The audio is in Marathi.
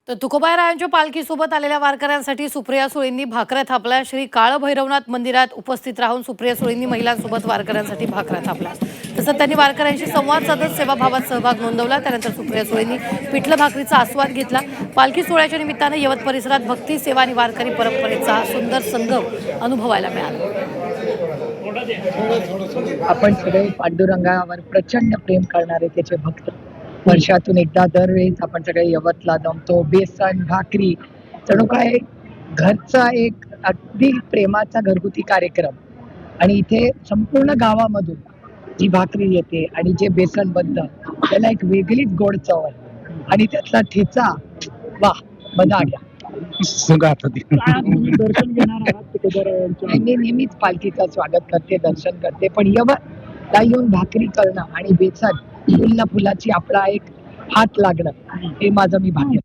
तर तुकोबारायांच्या पालखीसोबत आलेल्या वारकऱ्यांसाठी सुप्रिया सुळेंनी भाकऱ्या थापल्या. श्री काळ भैरवनाथ मंदिरात उपस्थित राहून सुप्रिया सुळेंनी महिलांसोबत वारकऱ्यांसाठी भाकऱ्या थापल्या. तसंच त्यांनी वारकऱ्यांशी संवाद साधत सेवाभावात सहभाग नोंदवला. त्यानंतर सुप्रिया सुळेंनी पिठलं भाकरीचा आस्वाद घेतला. पालखी सोहळ्याच्या निमित्तानं यवत परिसरात भक्ती, सेवा आणि वारकरी परंपरेचा सुंदर संगम अनुभवायला मिळाला. आपण सगळे पांडुरंगावर प्रचंड प्रेम करणारे त्याचे भक्त. वर्षातून एकदा दरवेळेस आपण सगळे यवतला जमतो. बेसन भाकरी जणू काय घरचा एक अगदी प्रेमाचा घरगुती कार्यक्रम. आणि इथे संपूर्ण गावामधून जी भाकरी येते आणि जे बेसन बनतं त्याला एक वेगळीच गोड चव आहे. आणि त्यातला ठेचा, वा, मजा आल्या. दर्शन घेणार आहात तुकोबारायांच्या? मी नेहमीच पालखीचं स्वागत करते, दर्शन करते, पण यवतला येऊन भाकरी करणं आणि बेसन फुलाची आपला एक हात लागणं हे माझं मी भाग्य